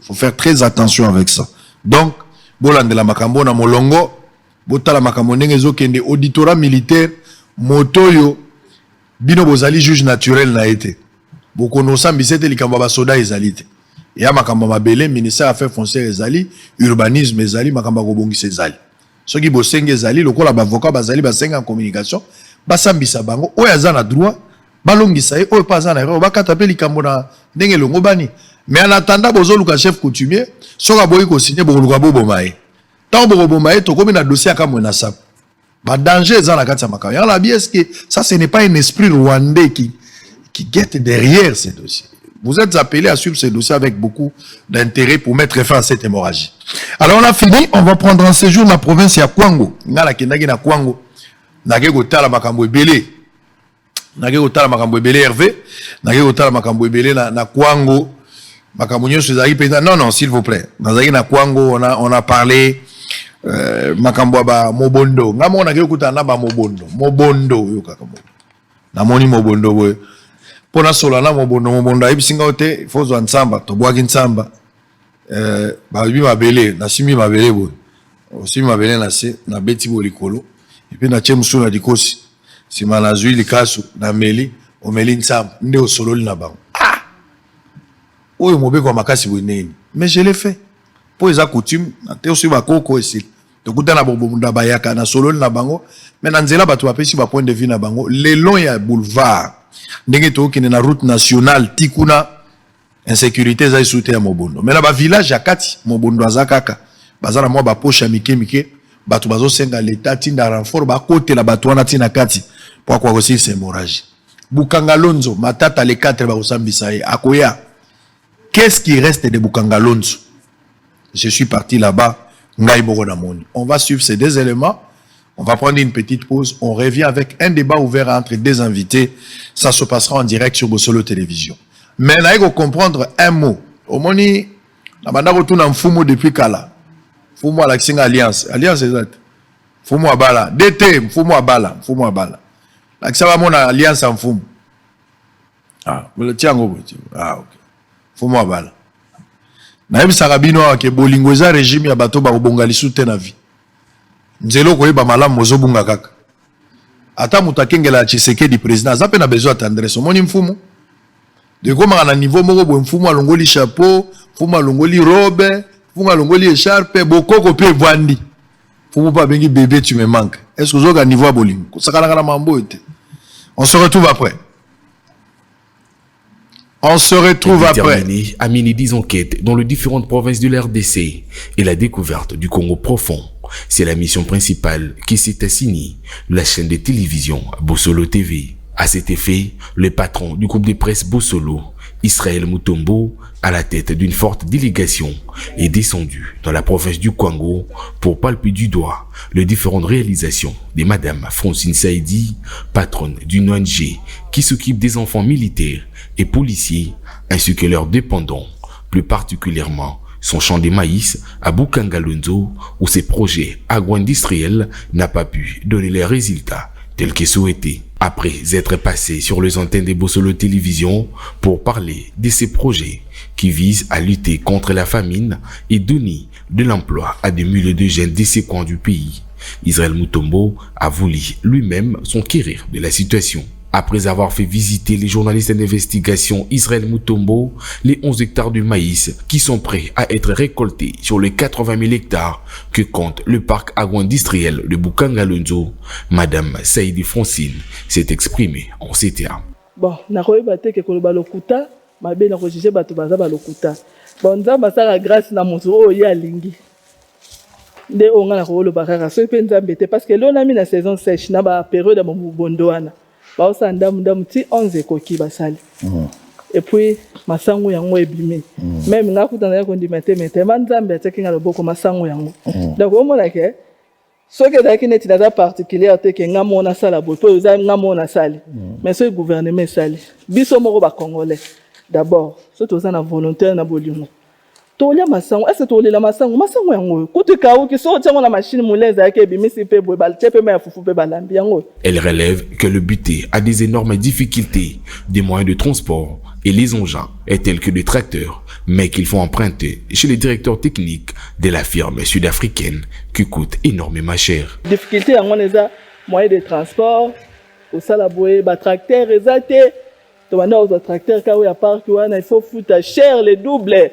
Speaker 4: Il faut faire très attention avec ça. Donc, bolande la makambo na molongo, botala makambo ndenge kende auditorat militaire, motoyo, bino bozali juge naturel na été. Bokono sambisete likambo ba soda ezalite. Ya makambo mabele, ministère affaires foncières ezali, urbanisme ezali, makambo kobongisa ezali. Ceux qui bossent ezali lokola ba avocat bazali ba senga en communication basambisa bango oyo aza na droit balongisa ye oyo pas aza na erreur bakata pe likambo na ndenge longo bani mais en attendant bozo luka chef coutumier soka boyi ko signer boluka boboma ye tant boboma ye to komi na dossier akamwe na sap ba danger za na kati ya makao ya bien est-ce que ça ce n'est pas un esprit rwandais qui guette derrière ces dossiers. Vous êtes appelés à suivre ce dossier avec beaucoup d'intérêt pour mettre fin à cette hémorragie. Alors on a fini, on va prendre un séjour dans la province de Kwango. Ngala kendaki na Kwango. nake kotala makambo ebele nake kotala makambo ebele Hervé nake kotala makambo ebele na Kwango makambo nyonso ezali penza non s'il vous plaît nazaki na Kwango on a parlé makambo ba mobondo ngamo nake kotala na ba mobondo yo kaka namoni mobondo boy pona sola na mobondo ayibisinga ote fozo nsamba to bwaki nsamba ba bibi mabele na simi mabele boy osimi mabele na se na beti bo likolo epi na chemsu na dikosi sima na zui likasu na meli omeli nsamba nde osololi na bango oyo mobeko makasi bweneni mais je l'ai fait pour eza coutume na te osi ba koko esi to kutana bobombunda bayaka na sololi na bango mais na nzela bato bapesi ba point de vue na bango le long ya boulevard ndenge to kine na route nationale tikuna insécurité za isute ya mobondo mais na ba village ya kati mobondo azakaka bazana mwa ba poche mike bato bazo senga l'état tinda renfort ba côté la bato wana tina kati pour quoi aussi c'est hémorragie Bukangalonzo matata les 4 ba osambisa akoya qu'est-ce qui reste de Bukangalonzo je suis parti là-bas ngai moko na moni on va suivre ces deux éléments on va prendre une petite pause on revient avec un débat ouvert entre deux invités ça se passera en direct sur Bosolo Télévision mais là il faut comprendre un mot au moni na banda retourna mfumo depuis kala Fumo à l'action alliance exact. Fumo abala. DT, fumo abala. L'action va mon alliance en fumo. Ah, le tiango. Ah, ok. Fumo abala. Na sarabino ke bolingoza régime ya bato ba bongali soute na vie. Nzelo ko yeba malamu mozobunga kaka. Ata mutakengela Tshisekedi président, za pe na besoin tendresse. Moni mfumo. De koma na niveau moko bo mfumo alongoli chapeau, mfumo alongoli robe. Funga longoli écharpe bokoko pe vandi fumu pa bengi bébé tu me manques est-ce que vous avez un niveau à bolingo sakala kana mambo ete on se retrouve après
Speaker 10: à mener des enquêtes dans les différentes provinces de l'RDC et la découverte du Congo profond. C'est la mission principale qui s'est assignée la chaîne de télévision Bosolo TV. À cet effet, le patron du groupe de presse Bosolo, Israël Mutombo, à la tête d'une forte délégation, est descendu dans la province du Kwango pour palper du doigt les différentes réalisations de Madame Francine Saïdi, patronne d'une ONG qui s'occupe des enfants militaires et policiers, ainsi que leurs dépendants, plus particulièrement son champ de maïs à Bukangalonzo, où ses projets agro-industriels n'ont pas pu donner les résultats tels que souhaités. Après être passé sur les antennes de Bosolo Télévision pour parler de ces projets qui visent à lutter contre la famine et donner de l'emploi à des milliers de jeunes de ces coins du pays, Israël Mutombo a voulu lui-même s'enquérir de la situation. Après avoir fait visiter les journalistes d'investigation Israël Mutombo, les 11 hectares de maïs qui sont prêts à être récoltés sur les 80 000 hectares que compte le parc agro-industriel de Bukangalonzo, Madame Saïdi Francine s'est exprimée en ces termes.
Speaker 11: Bon, nakoyeba te ke koloba lokuta, mabe na kojije bato baza ba lokuta. Bon, nzamba sala grâce na moto oyo alingi. Nde onga na koloba kaka so pe nzambe te parce que lona mi na saison sèche na ba période mo bondo wana. Ba osa ndamu ti 11 ekoki basali. Et puis masango yango ebimi. Même ngakuta na kondima te mete manzambe atekinga loboko masango yango. Donc o mona ke ce que daki neti daza particulier te ke ngamona sala bo to za ngamona sali. Mais ce gouvernement sali. Biso moko ba congolais. D'abord, ce toza na volontaire na bolingo. Tolia masango, est-ce que tolia masango yango kutuka o ki so tiango na machine mouleze yake ebimisi pe bo bal tepe me fufu pe balambi yango.
Speaker 10: Elle relève que le buté a des énormes difficultés, des moyens de transport et les engins est tels que des tracteurs, mais qu'il faut emprunter chez les directeurs techniques de la firme sud-africaine qui coûte énormément cher.
Speaker 11: Difficulté yango neza moyens de transport, au salaboé ba tracteur ezate, to banda aux tracteurs ka ya parc wana il faut foutre cher le double.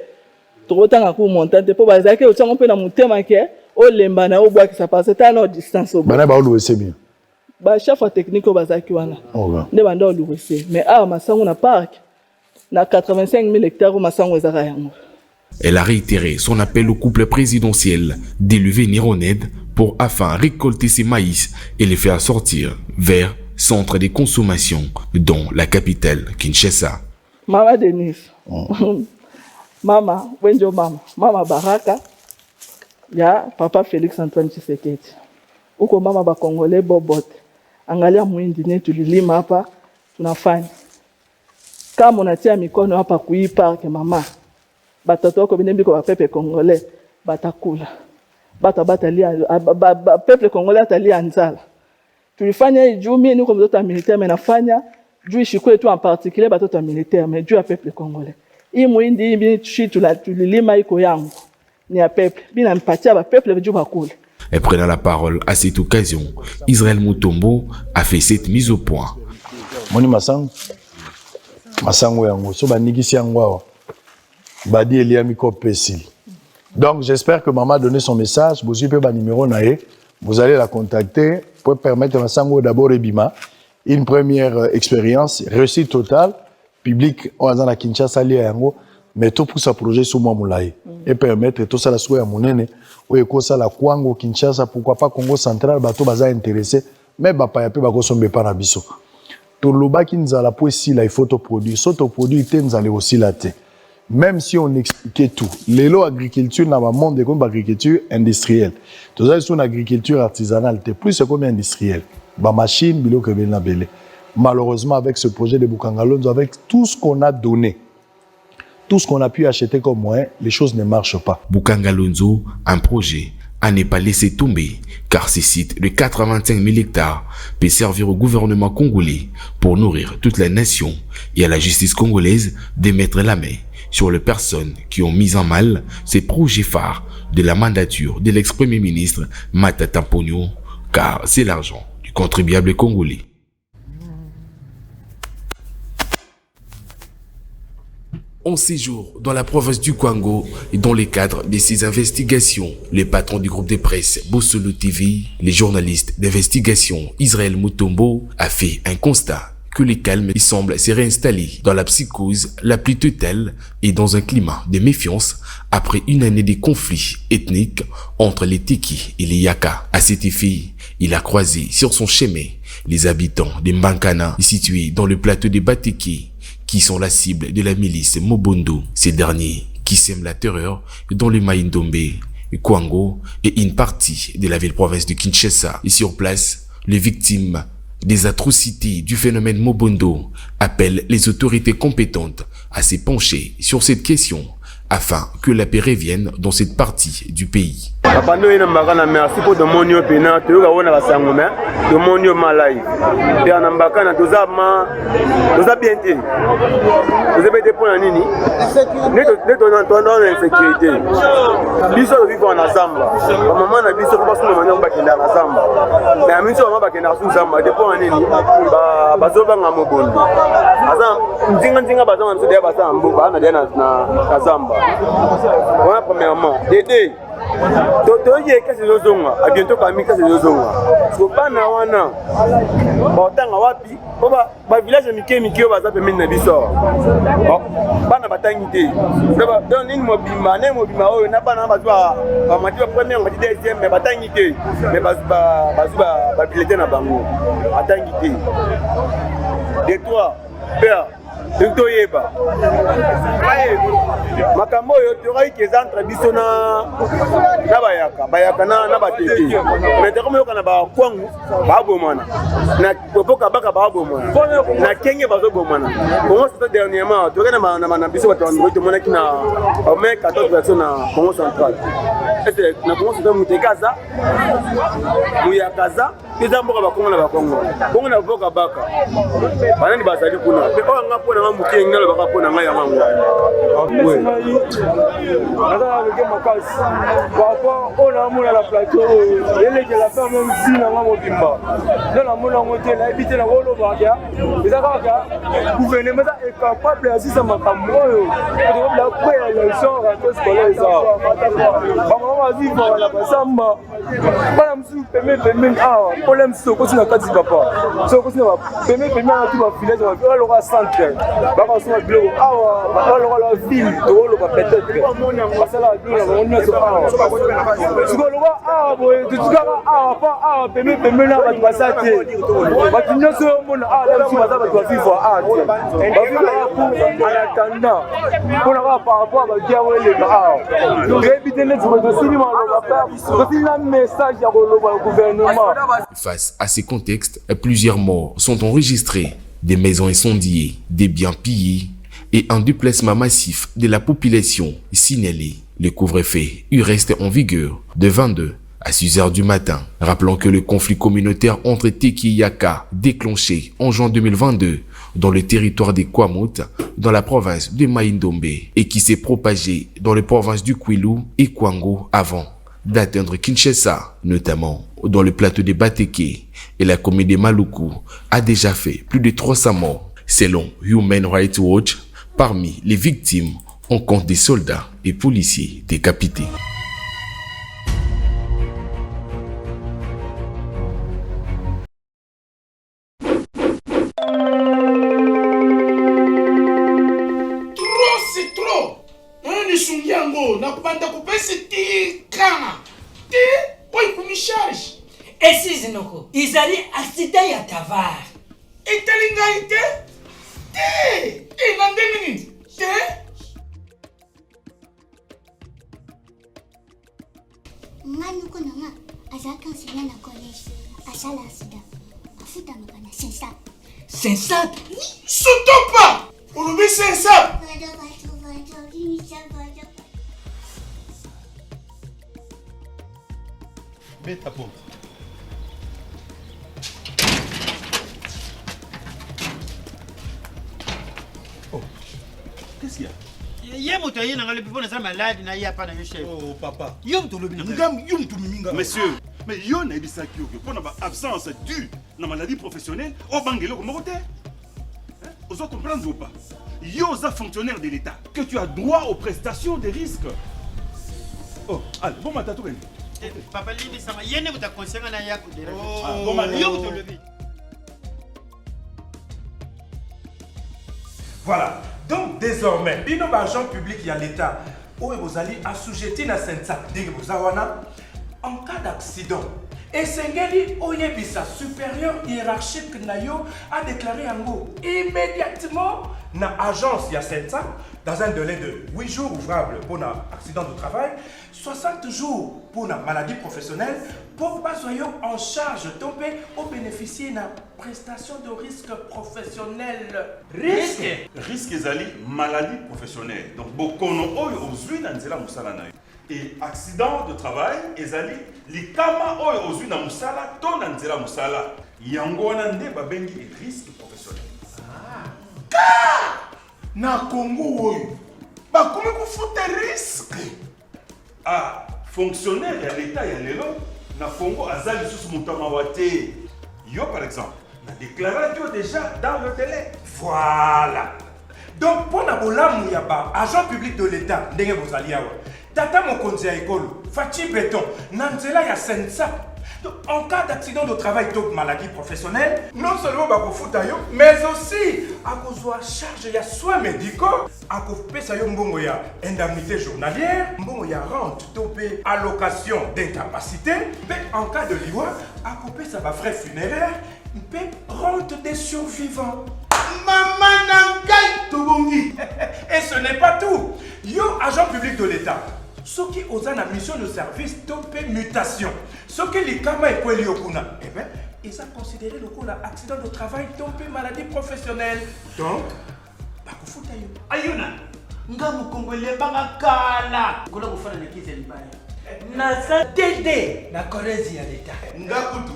Speaker 11: Trotanga ku montante po bazake otsango pe na mutema ke o lemba na o bwa ki ça passe ta no distance o
Speaker 4: bana ba oluwese bien
Speaker 11: ba chef technique o bazaki wana nde banda oluwese mais a masango na parc na 85 000 hectares masango ezaka yango.
Speaker 10: Elle a réitéré son appel au couple présidentiel d'élever Nironed pour afin récolter ses maïs et les faire sortir vers centre de consommation dont la capitale Kinshasa.
Speaker 11: Mama Denise. Mama, wenjo mama Baraka, ya papa Félix Antoine Tshisekedi. Uko mama ba Congolais bobot. angalia muhindi ne tulilima hapa tunafanya kama unatia mikono hapa kui park mama batoto wako binembi kwa pepe congolais batakula batalia pepe congolais atalia nzala tulifanya hii juu mimi niko mtoto wa militaire mais nafanya juu ishikwe tu en particulier batoto wa militaire mais juu ya pepe congolais hii muhindi hii mimi tulilima iko yangu ni ya pepe bina mpatia ba pepe juu bakule.
Speaker 10: Et prenant la parole à cette occasion, Israël Mutombo a fait cette mise au point.
Speaker 4: Moni masango yango so banigisi yango awa badi eliami ko pesili. Donc j'espère que maman a donné son message, vous avez un numéro naé, vous allez la contacter pour permettre masango d'abord ebima une première expérience réussite totale public on a Kinshasa li yango mais tout pour sa projet sur moi moulaye et permettre tout ça la soya monene ou eko ça la Kwango Kinshasa pourquoi pas Congo central bato baza intéressé mais ba pa yape ba ko sombe pa na biso to loba ki nzala po si la photoproduit s'autoproduit te nzale aussi la te même si on expliquait tout lelo agriculture na ba monde comme agriculture industrielle to za sur agriculture artisanale te plus c'est comme industriel ba machine biloko na belé malheureusement avec ce projet de Bukangalonzo avec tout ce qu'on a donné tout ce qu'on a pu acheter comme moyen, les choses ne marchent pas.
Speaker 10: Bukangalonzo, un projet à ne pas laisser tomber, car ce site de 85 000 hectares peut servir au gouvernement congolais pour nourrir toute la nation et à la justice congolaise de mettre la main sur les personnes qui ont mis en mal ces projets phares de la mandature de l'ex-premier ministre Matata Ponyo, car c'est l'argent du contribuable congolais. En séjour dans la province du Kwango et dans le cadre de ces investigations, le patron du groupe de presse Bosolo TV, les journalistes d'investigation Israël Mutombo a fait un constat que le calme semble se réinstaller dans la psychose la plus totale et dans un climat de méfiance après une année de conflits ethniques entre les Tiki et les Yaka. À cet effet, il a croisé sur son chemin les habitants de Mbankana situés dans le plateau de Bateki, qui sont la cible de la milice Mobondo. Ces derniers qui sèment la terreur dans le Maïndombe, Kwango et une partie de la ville-province de Kinshasa. Et sur place, les victimes des atrocités du phénomène Mobondo appellent les autorités compétentes à se pencher sur cette question afin que la paix revienne dans cette partie du pays.
Speaker 12: Merci pour de mon opinion, tu as on a sangomé, de mon malai. Et en ambakana, tu as bien été. Vous avez des points à nini. Ne donnant l'insécurité. Biso vivre en Azamba. Maman a biso parce que maman va kenda en Azamba. Mais à mi so maman va kenda sous Zamba. Des points à nini. Bazoba ngamobondo. Azam, ndinga bazam nso de bazam mboba na dena na Zamba. Voilà premièrement. Dédé. Totoye kesi zozonga, a bientôt kami kesi zozonga. Ko bana wana. Botanga wapi? Ba village mike baza pemene na biso. Bana batangi te. Don nini mobima oyo na bana bazwa ba mati ba premier mati deuxième mais batangi te. Mais ba bilete na bango. Batangi te. De toi, père Toyeba. Makambo yo torai kezantra biso na bayaka na batete. Mais comme yo kana ba kwangu ba bomana. Na popoka baka ba bomana. Na kenge bazo bomana. Bon c'est dernièrement to kana na biso ba to mona kina au moins 14 personnes na Congo central. Et na Congo central mutekaza. Muya kaza. Kiza mboka ba Congo na ba Congo. Congo na popoka baka. Banani bazali kuna. Pe o nga pona mukengi na ba pona nga ya mangu. Oui. On a mon à la plateau, et les la femme même si na mamo bimba. Dans la mona moté na habité na wolo baga. Les agaka gouvernement est capable à ça makambo yo. De la quoi la sort à tous scolaire ça. Ba mama vivre la basamba. Ba msu peme problème so ko na kati papa. So ko na peme na tout ba village ba lo centre. Ba ko so bilo awa ba lo la ville to lo ba peut-être. Ba sala bilo on ne so awa. Sikoloba awa boye tutukaka awa pa awa peme na batu basate batu nyonso mona awa la msu baza batu vivre ate bavivre pour en attendant pour avoir par rapport à badia wele awa donc éviter les batu sini maloba pa aussi la message ya koloba gouvernement
Speaker 10: Face à ces contextes, plusieurs morts sont enregistrés, des maisons incendiées, des biens pillés et un déplacement massif de la population signalé. Le couvre-feu reste en vigueur de 22 à 6 heures du matin. Rappelons que le conflit communautaire entre Teki et Yaka, déclenché en juin 2022 dans le territoire des Kwamut, dans la province de Maïndombe, et qui s'est propagé dans les provinces du Kwilu et Kwango avant d'atteindre Kinshasa, notamment dans le plateau de Bateke et la commune de Maluku, a déjà fait plus de 300 morts. Selon Human Rights Watch, parmi les victimes, on compte des soldats et policiers décapités.
Speaker 2: Esisi noko izali accident ya tavar.
Speaker 1: Italinga ite? Te! Inande nini? Te?
Speaker 3: Ngani kuna nga azaka enseignant na collège asala accident. Afuta mokana sensap.
Speaker 2: Sensap?
Speaker 1: Surtout pas! Olobi sensap!
Speaker 4: Mets ta porte.
Speaker 5: Oh, qu'est-ce qu'il y a?
Speaker 6: Oh papa.
Speaker 5: Monsieur, mais yon a dit ça qui est pour absence due na maladie professionnelle au bangelo comme côté. Vous comprendre ou pas? Yo za fonctionnaire de l'État que tu as droit aux prestations des risques. Oh, allez, bon matin tout le monde.
Speaker 6: Papa Lini sama yene buta conseiller na ya kudera.
Speaker 5: Bon matin.
Speaker 6: Yo to lever.
Speaker 7: Voilà. Donc désormais, bino agent public y a l'État. Où vous allez assujetti na sensa. Dès que vous avez en cas d'accident. Et Sengeli Oyebisa, supérieur hiérarchique Nayo, a déclaré en gros immédiatement na agence ya sensa dans un délai de 8 jours ouvrables pour un accident de travail, 60 jours pour une maladie professionnelle, pour pas soyons en charge tomber au bénéficier d'une prestation de risque professionnel.
Speaker 5: Risque ezali maladie professionnelle. Donc bokono oyo ozui na nzela musala na yo. Et accident de travail ezali likama oyo ozui na musala to na nzela musala. Yango wana nde babengi risque professionnel.
Speaker 1: Na Congo oyo bakomi kufuta risque.
Speaker 5: Ah, fonctionnaire ya l'État ya lelo na Congo azali sous mutama wate. Yo par exemple, na déclaré déjà dans le délai.
Speaker 7: Voilà. Donc pour na bolamu ya ba agent public de l'État ndenge bozali awa. Tata mokonzi ya ekolo, Fachi Béton, nanzela ya sensa. En cas d'accident de travail ou de maladie professionnelle, non seulement bakofuta yo, mais aussi à cause de charge ya soins médicaux, à cause de mbongo ya indemnité journalière, mbongo ya rente, topé allocation d'incapacité, mais en cas de liwa, à cause de frais funéraires, mais rente des survivants.
Speaker 1: Maman Nangai Tobongi.
Speaker 7: Et ce n'est pas tout. Yo, agent public de l'État. Ceux qui ont une mission de service topé mutation. Ceux qui les kama et quoi liokuna. Eh bien, ils ont considéré le coup accident de travail topé maladie professionnelle. Donc, bakufuta yo.
Speaker 6: Ayuna. Nga mukongole banga kala. Kola kufana na kize libaya.
Speaker 2: Na sa tete na korezi ya l'État.
Speaker 1: Ngakutu.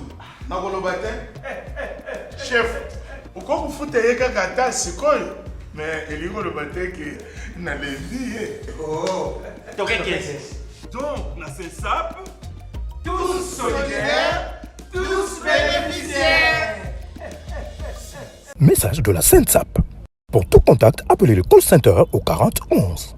Speaker 1: Na kolobate. Chef. Uko kufuta yeka kata sikoyo. Mais il y a le matin qui n'a pas. Oh!
Speaker 6: Donc,
Speaker 5: na CESAP,
Speaker 6: tous solidaires, tous bénéficiaires.
Speaker 8: Message de la SENSAP. Pour tout contact, appelez le call center au 40 11.